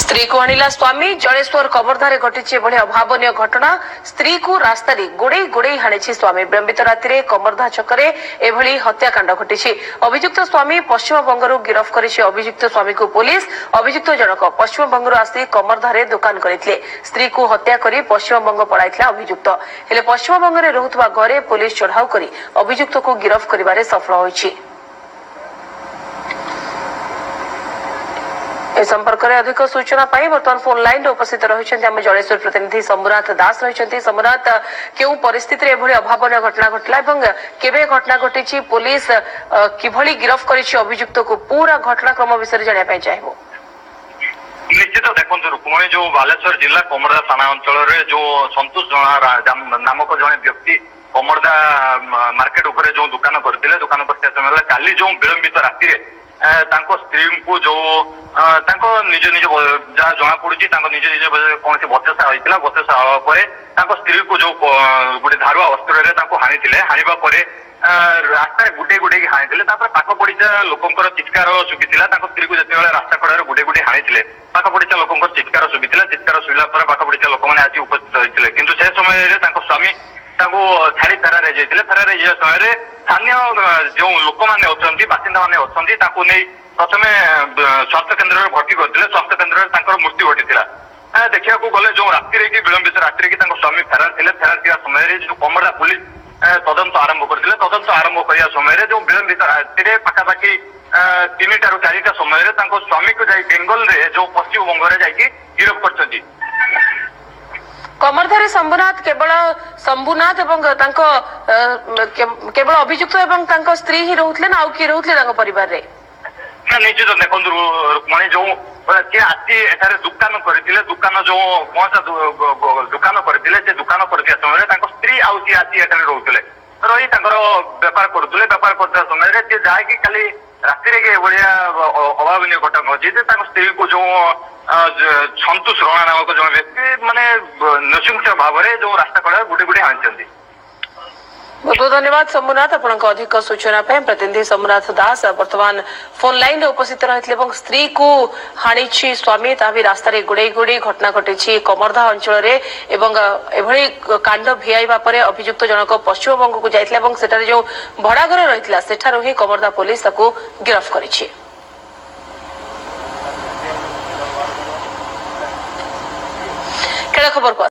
स्त्री को आणिला स्वामी जलेश्वर कमरधारे घटी अभावन घटना स्त्री को रास्तार गोड़े गोड़े हाणी स्वामी विलंबित राति कमरधा छकरे एभली हत्याकांड घटी अभियुक्त स्वामी पश्चिमबंग गिरफ कर अभियुक्त स्वामी को पुलिस अभियुक्त जनक पश्चिमबंग आसी कमरधारे दुकान करते स्त्री को हत्या कर पश्चिमबंग पड़ाई अभियुक्त हेले पश्चिमबंग में रोहुवा घरे पुलिस चढ़ाऊ कर अभियुक्त को गिरफ कर सफल होइछि। ए संपर्क में अधिक सूचना पाई बर्तमान फोन लाइन उपस्थित रही जलेश्वर प्रतिनिधि सम्राट दास रही। सम्राट क्यों परिस्थिति अभावन घटना घटला केवे घटना घटी पुलिस किभली गिरफ कर अभियुक्त को पूरा घटनाक्रम विषय जानापी चाहिए। निश्चित देखो रुक्मणी जो बालेश्वर जिला कमरदा थाना अंचल जो संतोष नामक जड़े व्यक्ति कमरदा मार्केट उपर जो दुकान करते दुकान करते समय काली जो विलंबित राति स्त्री को जो निज निज जहाँ जना पड़ी निज निज कौन बचसा होता बचसा हवा स्त्री को जो गोटे धारुआ अस्त्र हाणी हाणा रास्ता गुडे गुडे हाणी पाख पड़िशा लोकर चित्कार शुभीला स्त्री को जिते रास्ता कड़े गुडे गुडे हाणी पाख पड़िशा लोकर चित्कार शुभीला चित्कार शुला पाख पड़िशा लोक मैंने आज उपस्थित होते किंतु से समय स्वामी छाड़ी फेरार जाते फेरार जा समय स्थानीय जो लोक मैंने अच्छा बासिंदा मैंने अच्छा प्रथम स्वास्थ्य केन्द्र में भर्ती करते स्वास्थ्य केन्द्र में मृत्यु घटी देखा गले जो राति विलंबित राति स्वामी फेरार थे फेरार समय जो कमरदा पुलिस तदंत आरंभ करते तदंत आरंभ करने समय जो विलंबित राति पाखापाखि 3 ରୁ 4 समय स्वामी को जाई बेंगल रे जो पश्चिमबंग में जाकि गिरफ कर कमरधारे शंभुनाथ केवल शंभुनाथ केवल अभियुक्त एवं स्त्री ही रोते ना किए रोते परिवार रे निश्चित देखो रुक्मणी जो सी आसी एठारे दुकान करते दुकान जो पहुंचा दुकान करते दुकान कर समय स्त्री आउ सी आसी एठारे रोते रही बेपार करुले बेपार करता समय सी जाकि खाली राति भाया अभावन घटना अच्छी स्त्री को जो संतोष रणा नामक जो व्यक्ति माने नृशंस भाव में जो रास्ता कड़े गुटे गुटे हाणी। बहुत बहुत धन्यवाद शंभुनाथ आपको अधिक सूचना प्रतिनिधि सम्राट दास बर्तमान फोन लाइन में उपस्थित रही स्त्री को हाणी स्वामी ता भी रास्त गुड़े गुड़े घटना घटी कमरधा अंचल एभली कांड भिआईबा परे अभियुक्त जनक पश्चिमबंग को जाइथिला जो भड़ा घर रही सेठारु ही कमरधा पुलिस गिरफ करिछि। खेल खबर को